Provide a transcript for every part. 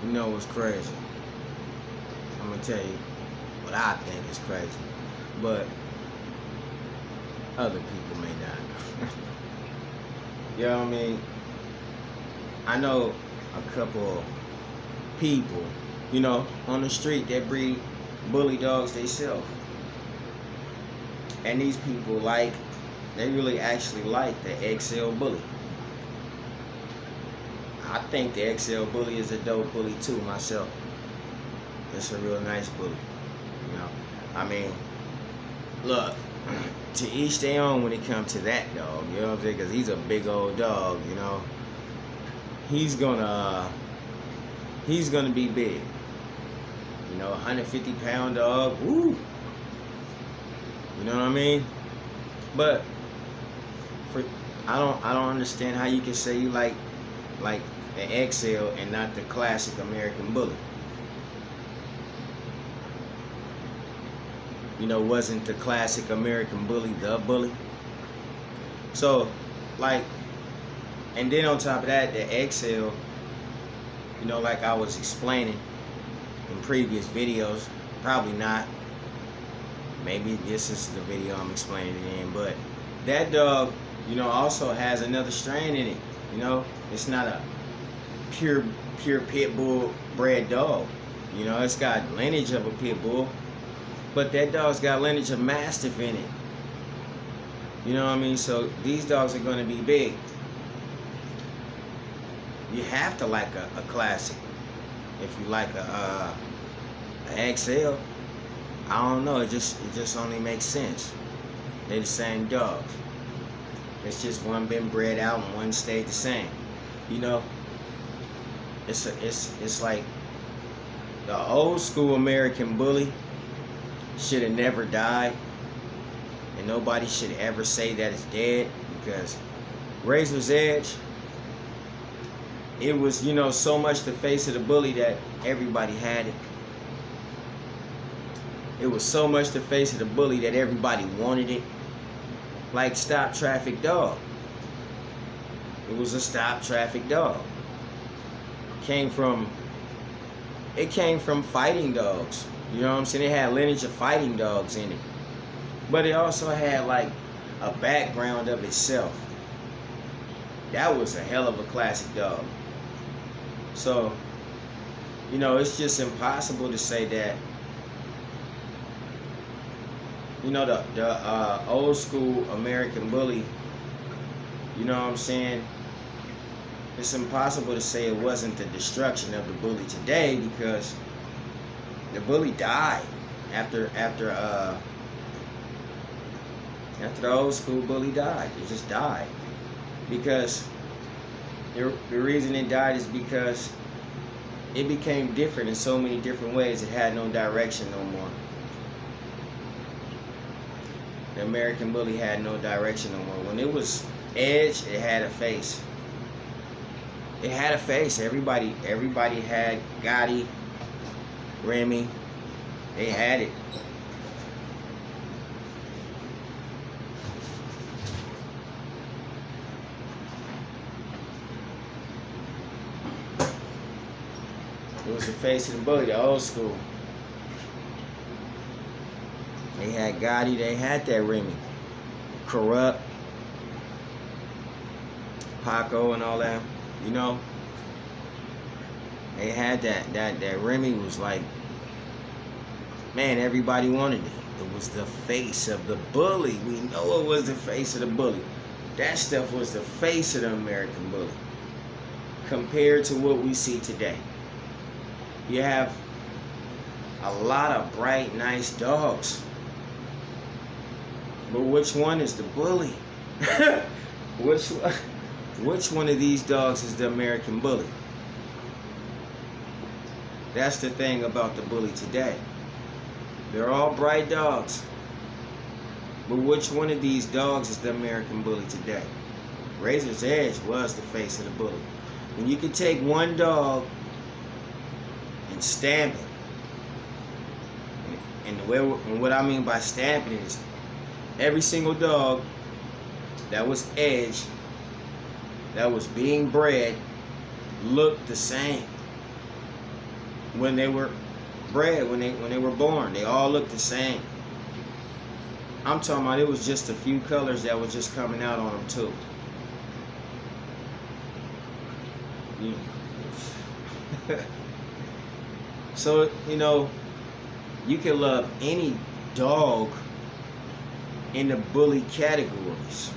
You know what's crazy? I'm gonna tell you what I think is crazy, but other people may not. You know what I mean? I know a couple people, on the street that breed bully dogs themselves. And these people they really actually like the XL bully. I think the XL bully is a dope bully too myself. It's a real nice bully. I mean, look, to each their own when it comes to that dog, you know what I'm saying? Because he's a big old dog, He's gonna be big. 150-pound dog, woo. You know what I mean? But I don't understand how you can say you like the XL and not the classic American bully. Wasn't the classic American bully the bully? So, and then on top of that, the XL, like I was explaining in previous videos, probably not. Maybe this is the video I'm explaining it in, but that dog, also has another strain in it. It's not a pure pit bull bred dog. It's got lineage of a pit bull, but that dog's got lineage of mastiff in it. You know what I mean? So these dogs are going to be big. You have to like a classic. If you like a XL, I don't know. It just only makes sense. They're the same dogs. It's just one been bred out and one stayed the same. It's like the old school American bully should have never died, and nobody should ever say that it's dead, because Razor's Edge, it was so much the face of the bully that everybody had it. It was so much the face of the bully that everybody wanted it. Like Stop Traffic Dog. It was a stop traffic dog. It came from fighting dogs. You know what I'm saying? It had lineage of fighting dogs in it. But it also had a background of itself. That was a hell of a classic dog. So, it's just impossible to say that the old school American bully, you know what I'm saying? It's impossible to say it wasn't the destruction of the bully today, because the bully died after the old school bully died. It just died. Because the reason it died is because it became different in so many different ways. It had no direction no more. The American bully had no direction no more. When it was Edge, it had a face. It had a face. Everybody had Gotti, Remy. They had it. It was the face of the bully, the old school. They had Gotti, they had that Remy. Corrupt, Paco and all that, They had that Remy was like, man, everybody wanted it. It was the face of the bully. We know it was the face of the bully. That stuff was the face of the American bully. Compared to what we see today. You have a lot of bright, nice dogs. But which one is the bully? Which one of these dogs is the American bully? That's the thing about the bully today. They're all bright dogs. But which one of these dogs is the American bully today? Razor's Edge was the face of the bully. When you could take one dog and stamp it, and what I mean by stamping it is every single dog that was Edge, that was being bred, looked the same. when they were bred, when they were born. They all looked the same. I'm talking about it was just a few colors that were just coming out on them too. So, you know, you can love any dog in the bully categories,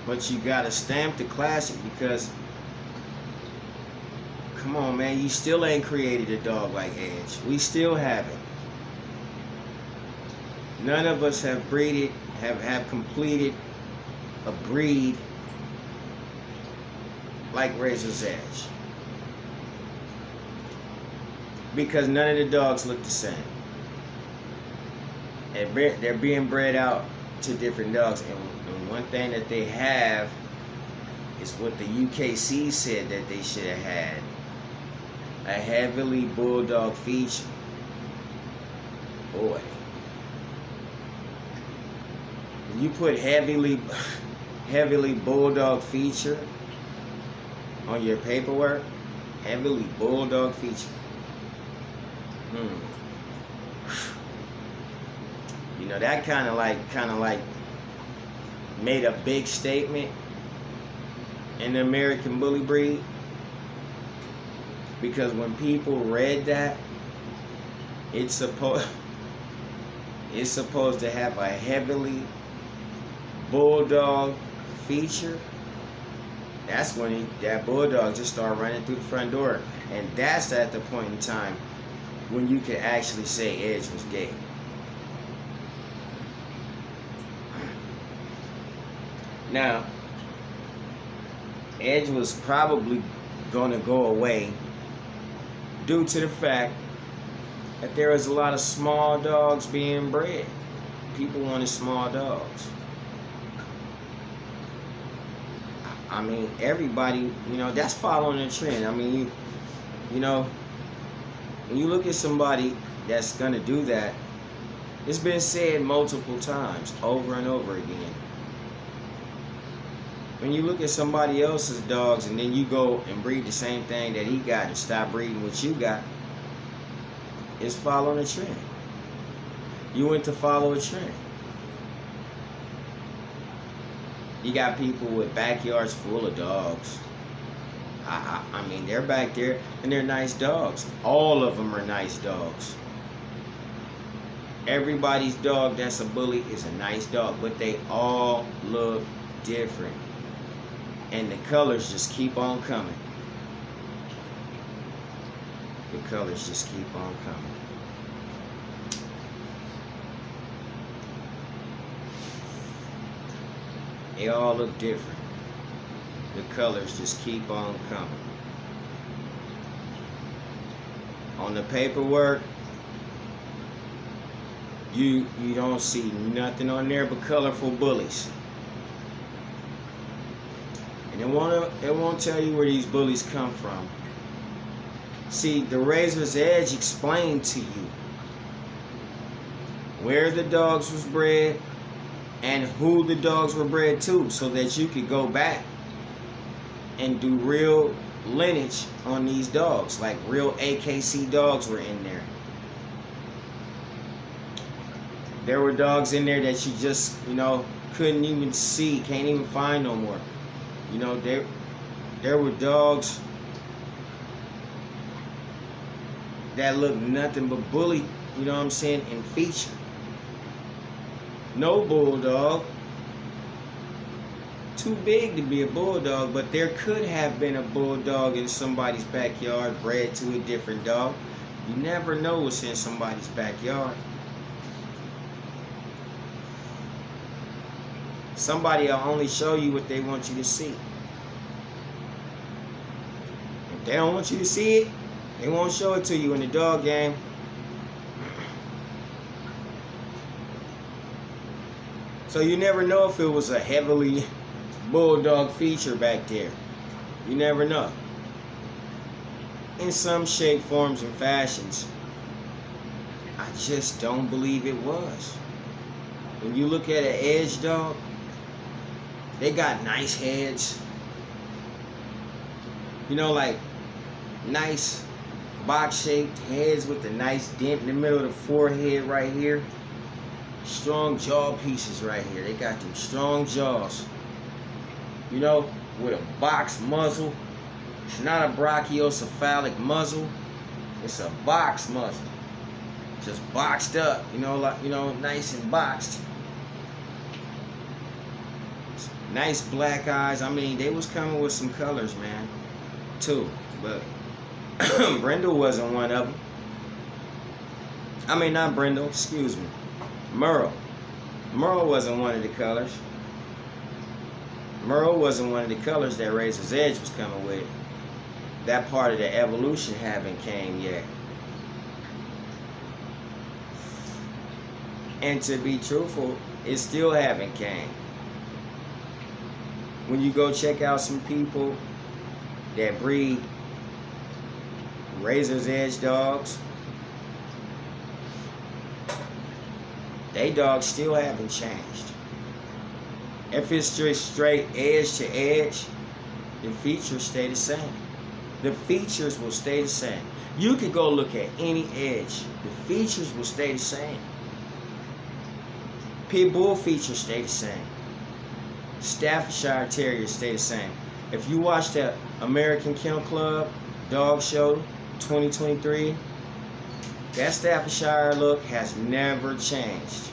but you gotta stamp the classic, because come on, man, you still ain't created a dog like Edge. We still haven't. None of us have have completed a breed like Razor's Edge, because none of the dogs look the same. They're being bred out to different dogs, and one thing that they have is what the UKC said that they should have had: a heavily bulldog feature. Boy, when you put heavily bulldog feature on your paperwork, heavily bulldog feature. You know, that kind of like made a big statement in the American bully breed, because when people read that, it's supposed to have a heavily bulldog feature. That's when that bulldog just started running through the front door, and that's at the point in time when you could actually say Edge was gay. Now, Edge was probably going to go away due to the fact that there was a lot of small dogs being bred. People wanted small dogs. I mean, everybody, you know, that's following the trend. I mean, you know, when you look at somebody that's going to do that, it's been said multiple times, over and over again. When you look at somebody else's dogs and then you go and breed the same thing that he got and stop breeding what you got, it's following a trend. You went to follow a trend. You got people with backyards full of dogs. I mean, they're back there and they're nice dogs. All of them are nice dogs. Everybody's dog that's a bully is a nice dog, but they all look different. And the colors just keep on coming. The colors just keep on coming. They all look different. The colors just keep on coming. On the paperwork, you don't see nothing on there but colorful bullies. And it won't tell you where these bullies come from. See, the Razor's Edge explained to you where the dogs was bred and who the dogs were bred to, so that you could go back and do real lineage on these dogs. Like real AKC dogs were in there. There were dogs in there that you just, you know, couldn't even see, can't even find no more. You know, there were dogs that looked nothing but bully, you know what I'm saying, in feature. No bulldog. Too big to be a bulldog, but there could have been a bulldog in somebody's backyard bred to a different dog. You never know what's in somebody's backyard. Somebody will only show you what they want you to see. If they don't want you to see it, they won't show it to you in the dog game. So you never know if it was a heavily bulldog feature back there. You never know. In some shape, forms, and fashions, I just don't believe it was. When you look at an Edge dog, they got nice heads. You know, like nice box-shaped heads with a nice dent in the middle of the forehead right here. Strong jaw pieces right here. They got them strong jaws. You know, with a box muzzle. It's not a brachiocephalic muzzle. It's a box muzzle. Just boxed up, nice and boxed. Nice black eyes. I mean, they was coming with some colors, man, too. But Brindle wasn't one of them. I mean, not Brindle, excuse me. Merle. Merle wasn't one of the colors. Merle wasn't one of the colors that Razor's Edge was coming with. That part of the evolution haven't came yet. And to be truthful, it still haven't came. When you go check out some people that breed Razor's Edge dogs, they dogs still haven't changed. If it's just straight edge to edge, the features stay the same. The features will stay the same. You could go look at any edge. The features will stay the same. Pit Bull features stay the same. Staffordshire Terriers stay the same. If you watch the American Kennel Club Dog Show 2023, that Staffordshire look has never changed.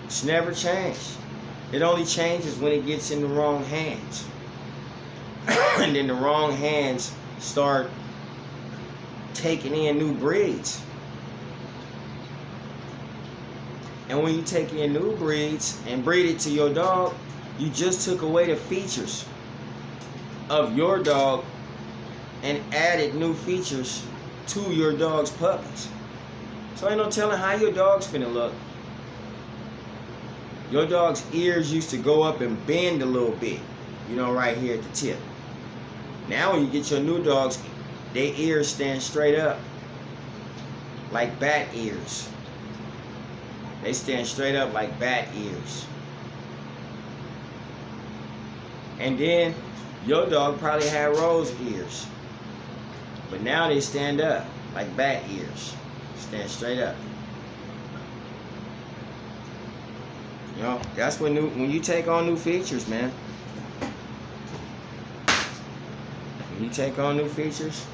It's never changed. It only changes when it gets in the wrong hands. And then the wrong hands start taking in new breeds. And when you take in new breeds and breed it to your dog, you just took away the features of your dog and added new features to your dog's puppies. So ain't no telling how your dog's finna look. Your dog's ears used to go up and bend a little bit, right here at the tip. Now when you get your new dogs, their ears stand straight up like bat ears. They stand straight up like bat ears. And then your dog probably had rose ears. But now they stand up like bat ears. Stand straight up. That's when you take on new features, man. When you take on new features,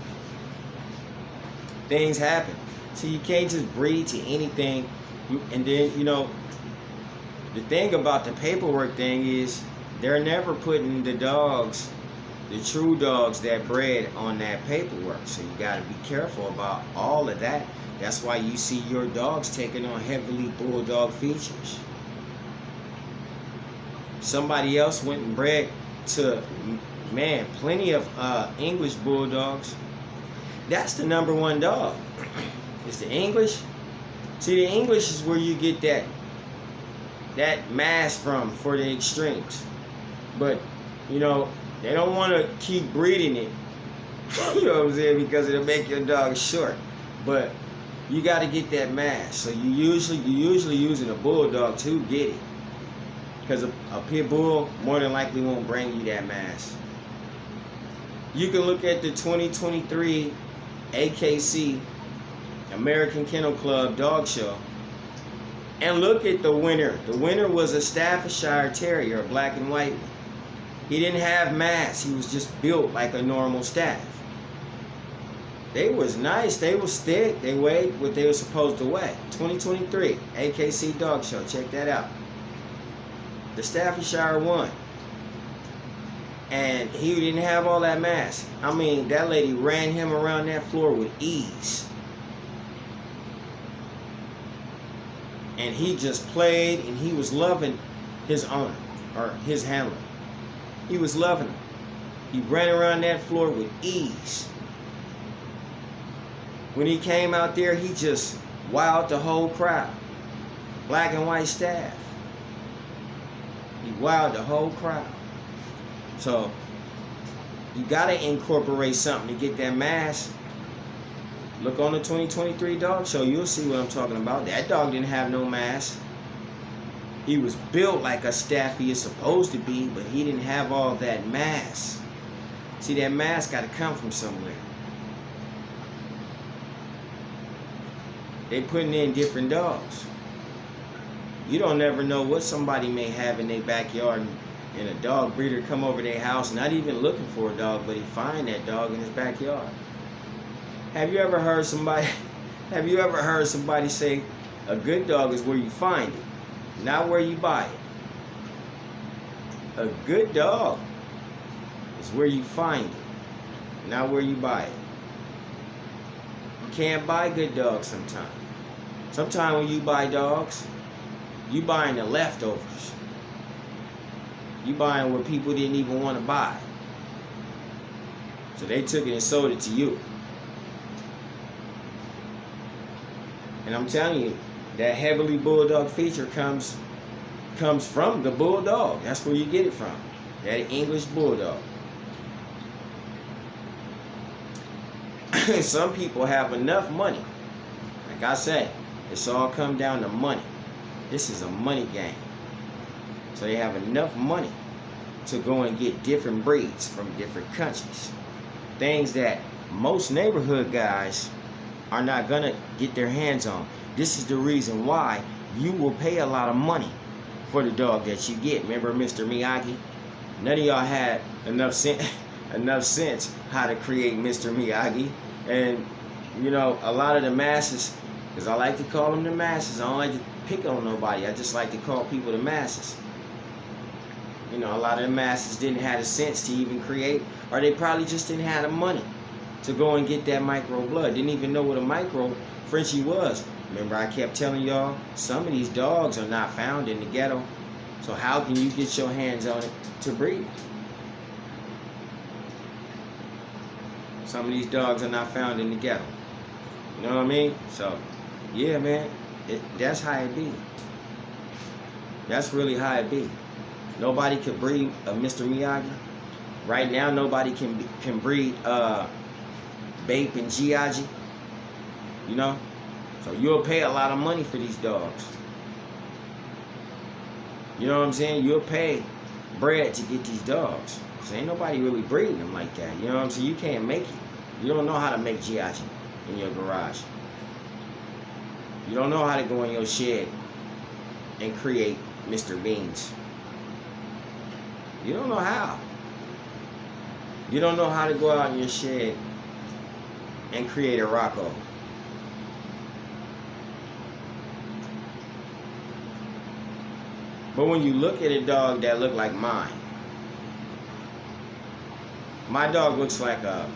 things happen. So you can't just breed to anything. And then, the thing about the paperwork thing is they're never putting the dogs, the true dogs that bred, on that paperwork. So you got to be careful about all of that. That's why you see your dogs taking on heavily bulldog features. Somebody else went and bred to, plenty of English bulldogs. That's the #1 dog. It's the English. See, the English is where you get that mass from for the extremes. But, they don't want to keep breeding it. You know what I'm saying? Because it'll make your dog short. But you got to get that mass. So you usually using a bulldog to get it. Because a pit bull more than likely won't bring you that mass. You can look at the 2023 AKC American Kennel Club Dog Show and look at the winner. The winner was a Staffordshire Terrier, a black and white one. He didn't have mass. He was just built like a normal staff. They was nice. They was thick. They weighed what they were supposed to weigh. 2023 AKC Dog Show. Check that out. The Staffordshire won. And he didn't have all that mass. I mean, that lady ran him around that floor with ease. And he just played, and he was loving his owner, or his handler. He was loving him. He ran around that floor with ease. When he came out there, he just wowed the whole crowd. Black and white staff. He wowed the whole crowd. So, you got to incorporate something to get that mass. Look on the 2023 Dog Show. You'll see what I'm talking about. That dog didn't have no mass. He was built like a staffy is supposed to be, but he didn't have all that mass. See, that mass got to come from somewhere. They putting in different dogs. You don't never know what somebody may have in their backyard, and a dog breeder come over their house, not even looking for a dog, but he find that dog in his backyard. Have you ever heard somebody say a good dog is where you find it, not where you buy it? A good dog is where you find it, not where you buy it. You can't buy good dogs sometimes. Sometimes when you buy dogs, you buying the leftovers. You buying what people didn't even want to buy. So they took it and sold it to you. And I'm telling you, that heavily bulldog feature comes from the bulldog. That's where you get it from. That English bulldog. Some people have enough money. Like I said, it's all come down to money. This is a money game. So they have enough money to go and get different breeds from different countries. Things that most neighborhood guys are not gonna get their hands on. This is the reason why you will pay a lot of money for the dog that you get. Remember Mr. Miyagi? None of y'all had enough sense how to create Mr. Miyagi. And you know, a lot of the masses, because I like to call them the masses, I don't like to pick on nobody, I just like to call people the masses. You know, a lot of the masses didn't have the sense to even create, or they probably just didn't have the money to go and get that micro blood. Didn't even know what a micro Frenchie was. Remember, I kept telling y'all, some of these dogs are not found in the ghetto. So how can you get your hands on it to breed? Some of these dogs are not found in the ghetto. You know what I mean? So, yeah, man, that's how it be. That's really how it be. Nobody could breed a Mr. Miyagi. Right now, nobody can breed Bape and Giagi. You know? So you'll pay a lot of money for these dogs. You know what I'm saying? You'll pay bread to get these dogs. Because ain't nobody really breeding them like that. You know what I'm saying? You can't make it. You don't know how to make Giagi in your garage. You don't know how to go in your shed and create Mr. Beans. You don't know how. You don't know how to go out in your shed and create a Rocco. But when you look at a dog that look like mine, my dog looks like a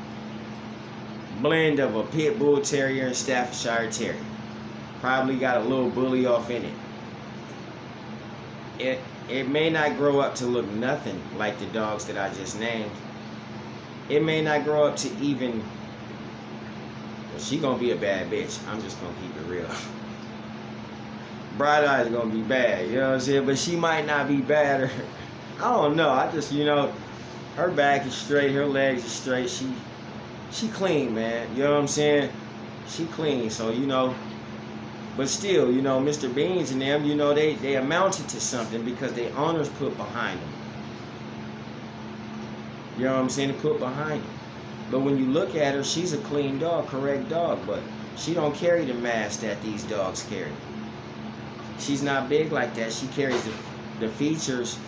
blend of a Pit Bull Terrier and Staffordshire Terrier. Probably got a little bully off in it. It may not grow up to look nothing like the dogs that I just named. It may not grow up to even, well, she gonna be a bad bitch. I'm just gonna keep it real. Bright Eyes gonna be bad, you know what I'm saying? But she might not be bad, or I don't know. I just, you know, her back is straight, her legs are straight. She clean, man. You know what I'm saying? She clean, so you know. But still, you know, Mr. Beans and them, you know, they amounted to something because the owners put behind them. You know what I'm saying? They put behind them. But when you look at her, she's a clean dog, correct dog, but she don't carry the mass that these dogs carry. She's not big like that. She carries the features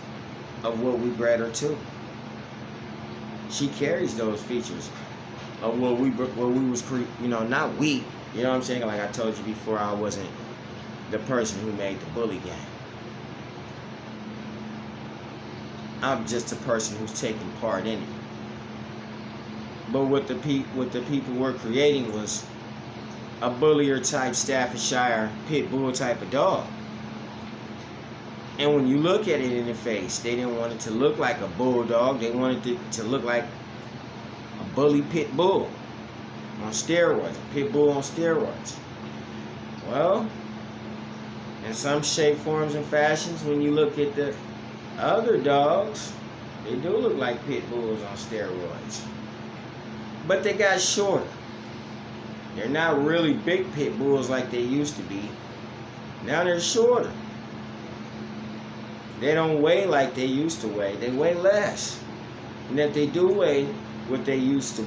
of what we bred her to. She carries those features of what we was, you know, not we. You know what I'm saying? Like I told you before, I wasn't the person who made the bully game. I'm just a person who's taking part in it. But what the people were creating was a bullier type Staffordshire Pit Bull type of dog. And when you look at it in the face, they didn't want it to look like a bulldog. They wanted it to look like a bully pit bull on steroids, a pit bull on steroids. Well, in some shape, forms, and fashions, when you look at the other dogs, they do look like pit bulls on steroids. But they got shorter. They're not really big pit bulls like they used to be. Now they're shorter. They don't weigh like they used to weigh. They weigh less. And if they do weigh, what they used to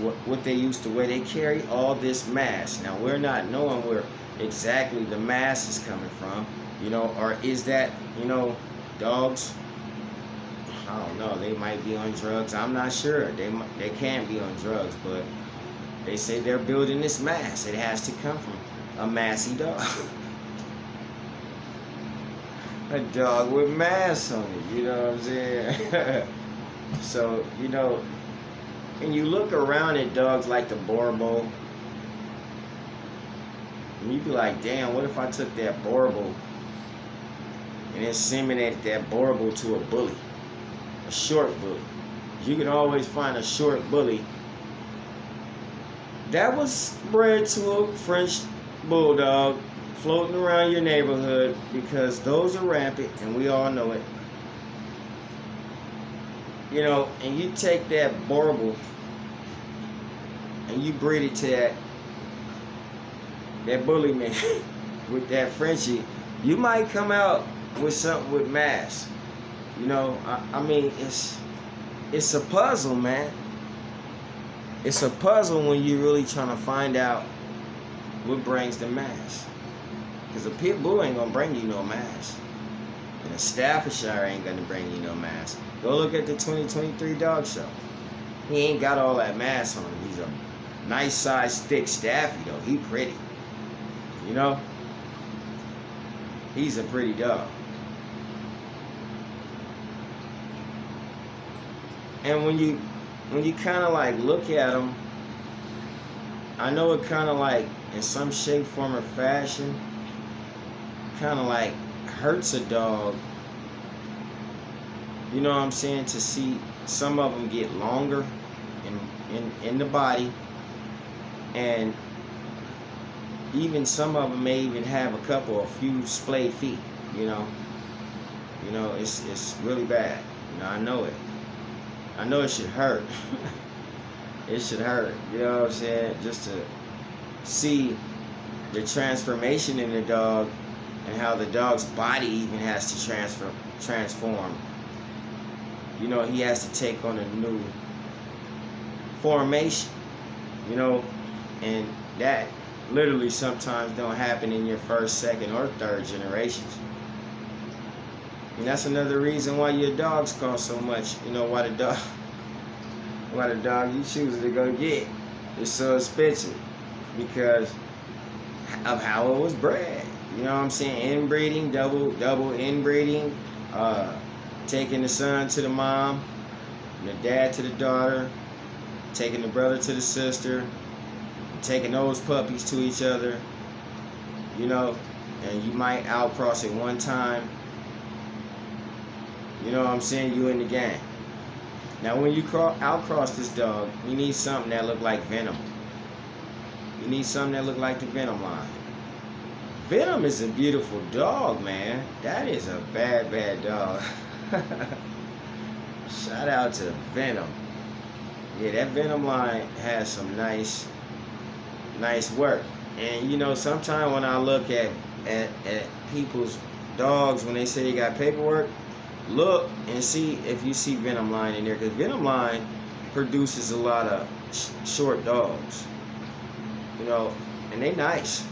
wear. They carry all this mass. Now we're not knowing where exactly the mass is coming from, or is that, dogs? I don't know. They might be on drugs. I'm not sure. They can't be on drugs, but they say they're building this mass. It has to come from a massy dog. A dog with mass on it, you know what I'm saying? So, and you look around at dogs like the Boerboel, and you be like, damn, what if I took that Boerboel and inseminated that Boerboel to a bully, a short bully? You can always find a short bully that was bred to a French bulldog floating around your neighborhood, because those are rampant and we all know it. And you take that Boerboel and you breed it to that bully man with that Frenchie, you might come out with something with mass. I mean, it's a puzzle, man. It's a puzzle when you're really trying to find out what brings the mass. Because a pit bull ain't gonna bring you no mass, and a Staffordshire ain't gonna bring you no mass. Go look at the 2023 dog show. He ain't got all that mass on him. He's a nice sized thick Staffy though. He pretty. He's a pretty dog. And when you kind of like look at him, I know it kind of like in some shape, form, or fashion, kind of like hurts a dog, you know what I'm saying, to see some of them get longer in the body, and even some of them may even have a few splayed feet. It's really bad. I know it. I know it should hurt. It should hurt, you know what I'm saying, just to see the transformation in the dog, and how the dog's body even has to transform. He has to take on a new formation, and that literally sometimes don't happen in your first, second, or third generations. And that's another reason why your dogs cost so much. Why the dog you choose to go get is so expensive, because of how it was bred. You know what I'm saying? Inbreeding, double inbreeding, taking the son to the mom, and the dad to the daughter, taking the brother to the sister, taking those puppies to each other, and you might outcross it one time. You know what I'm saying? You in the game. Now, when you outcross this dog, you need something that look like Venom. You need something that look like the Venom line. Venom is a beautiful dog, man. That is a bad, bad dog. Shout out to Venom. Yeah, that Venom line has some nice work. And sometimes when I look at people's dogs, when they say they got paperwork, look and see if you see Venom line in there, because Venom line produces a lot of short dogs, and they nice.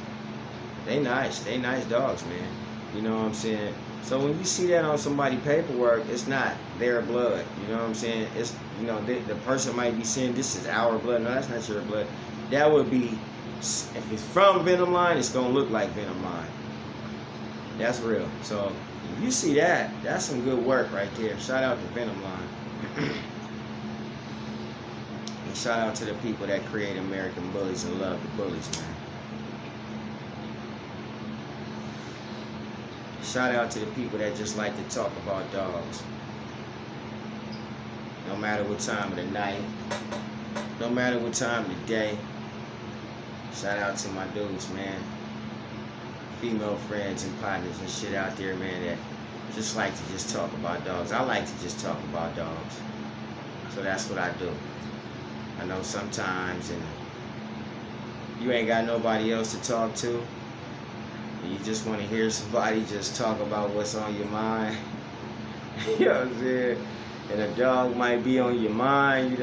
They nice dogs, man. You know what I'm saying? So when you see that on somebody's paperwork, it's not their blood. You know what I'm saying? It's, the person might be saying this is our blood. No, that's not your blood. That would be, if it's from Venom line, it's gonna look like Venom line. That's real. So if you see that, that's some good work right there. Shout out to Venom line. And shout out to the people that create American Bullies and love the bullies, man. Shout out to the people that just like to talk about dogs. No matter what time of the night, no matter what time of the day. Shout out to my dudes, man. Female friends and partners and shit out there, man, that just like to just talk about dogs. I like to just talk about dogs. So that's what I do. I know sometimes and you ain't got nobody else to talk to. You just want to hear somebody just talk about what's on your mind. You know what I'm saying? And a dog might be on your mind,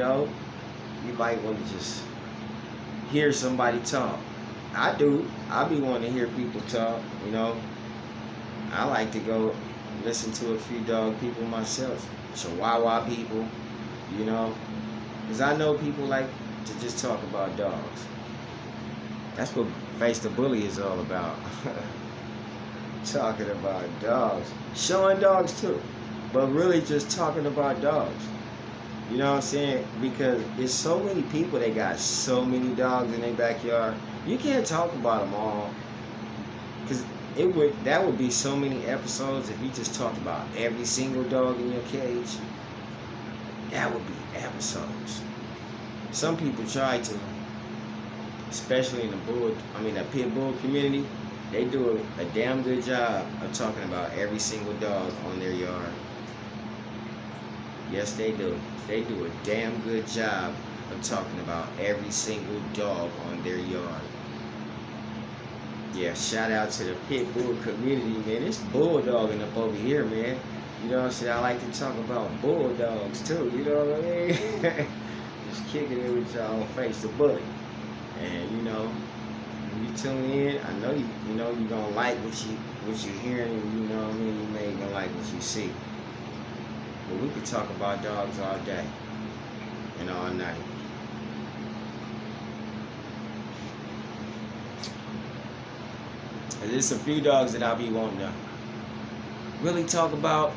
you might want to just hear somebody talk. I do. I be wanting to hear people talk, you know. I like to go listen to a few dog people myself. Chihuahua people, you know. Because I know people like to just talk about dogs. That's what Face the Bully is all about. Talking about dogs. Showing dogs too. But really just talking about dogs. You know what I'm saying? Because there's so many people that got so many dogs in their backyard. You can't talk about them all. Because that would be so many episodes if you just talked about every single dog in your cage. That would be episodes. Some people try to, especially in the pit bull community. They do a damn good job of talking about every single dog on their yard. Yes, they do. They do a damn good job of talking about every single dog on their yard. Yeah, shout out to the pit bull community, man. It's bulldogging up over here, man. You know what I'm saying? I like to talk about bulldogs too, you know what I mean? Just kicking it with y'all on Face the Bully. And you know, when you tune in, I know you know you're gonna like what you're hearing, and you know what I mean, you may gonna like what you see. But we could talk about dogs all day and all night. There's a few dogs that I'll be wanting to really talk about,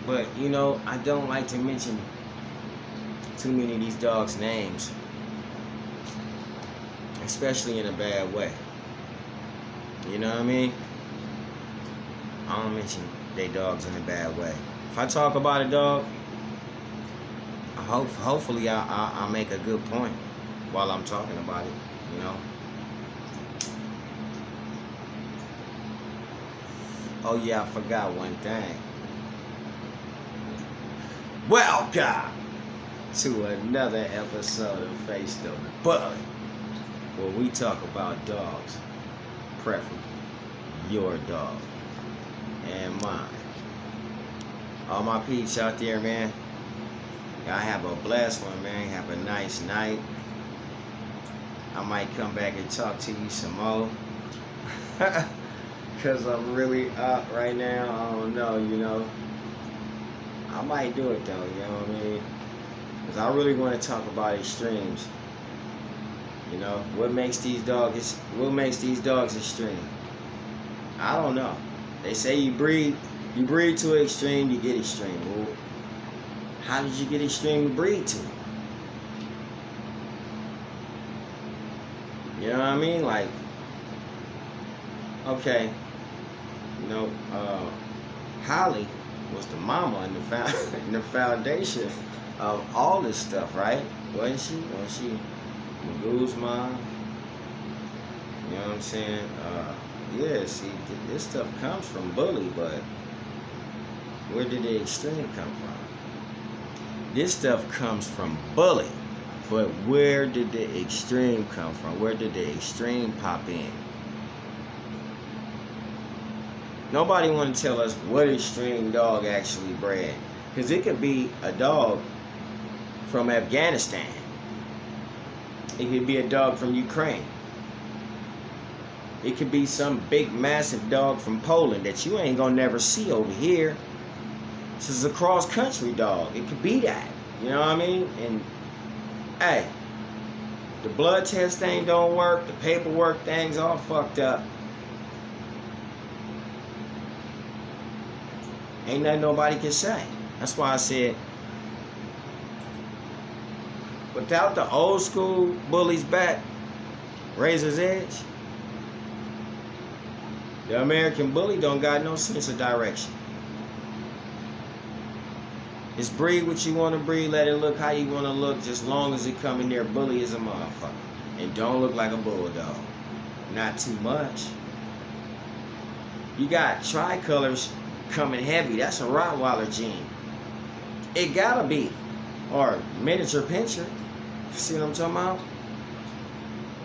but you know, I don't like to mention too many of these dogs' names, especially in a bad way. You know what I mean? I don't mention they dogs in a bad way. If I talk about a dog, hopefully I'll make a good point while I'm talking about it, you know? Oh yeah, I forgot one thing. Welcome to another episode of Face the Bully, where we talk about dogs, preferably your dog and mine. All my peeps out there, man, y'all have a blessed one, man. Have a nice night. I might come back and talk to you some more. Because I'm really up right now. I don't know, you know. I might do it though, you know what I mean? Because I really want to talk about extremes. You know, what makes these dogs extreme? I don't know. They say you breed to an extreme, you get extreme. Well, how did you get extreme to breed to? You know what I mean? Like, okay, you know, Holly was the mama in the foundation of all this stuff, right? Wasn't she? Magoo's mom. You know what I'm saying? Yeah, see, this stuff comes from Bully, but where did the extreme come from? This stuff comes from Bully, but where did the extreme come from? Where did the extreme pop in? Nobody want to tell us what extreme dog actually bred. Because it could be a dog from Afghanistan. It could be a dog from Ukraine. It could be some big, massive dog from Poland that you ain't gonna never see over here. This is a cross-country dog. It could be that. You know what I mean? And, hey, the blood test thing don't work. The paperwork thing's all fucked up. Ain't nothing nobody can say. That's why I said, without the old school Bully's back, Razor's Edge, the American Bully don't got no sense of direction. Just breed what you want to breed, let it look how you want to look, just long as it come in there bully as a motherfucker. And don't look like a bulldog. Not too much. You got tricolors coming heavy. That's a Rottweiler gene. It gotta be. Or miniature pincher. See what I'm talking about?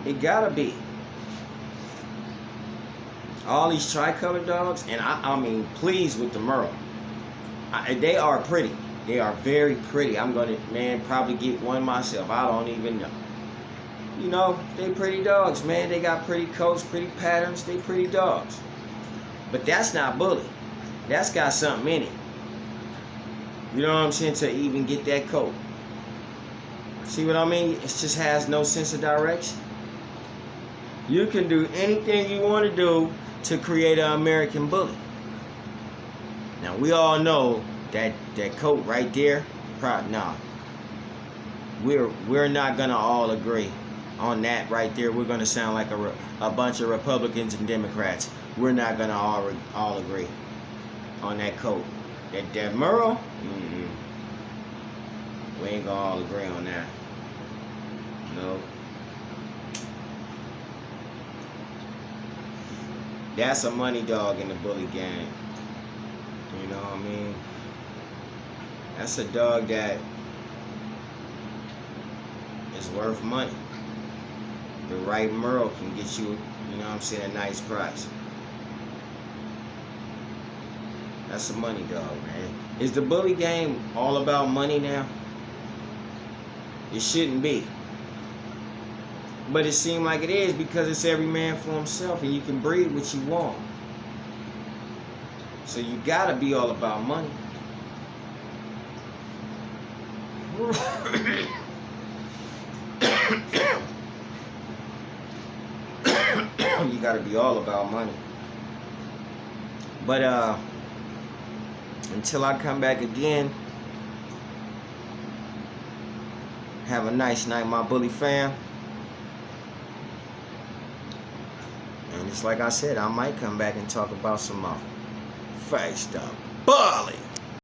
It gotta be. All these tricolor dogs, and I mean, pleased with the Merle. They are pretty. They are very pretty. I'm gonna, man, probably get one myself. I don't even know. You know, they pretty dogs, man. They got pretty coats, pretty patterns. They pretty dogs. But that's not bully. That's got something in it. You know what I'm saying? To even get that coat. See what I mean? It just has no sense of direction. You can do anything you want to do to create an American bully. Now, we all know that coat right there, nah. We're not going to all agree on that right there. We're going to sound like a bunch of Republicans and Democrats. We're not going to all agree on that coat. That Merle, we ain't going to all agree on that. No. That's a money dog in the bully gang. You know what I mean? That's a dog that is worth money. The right Merle can get you, you know what I'm saying, a nice price. That's a money dog, man. Is the bully game all about money now? It shouldn't be. But it seems like it is, because it's every man for himself, and you can breed what you want. So you gotta be all about money. You gotta be all about money. But until I come back again, have a nice night, my bully fam. And it's like I said, I might come back and talk about some more. Face the bully.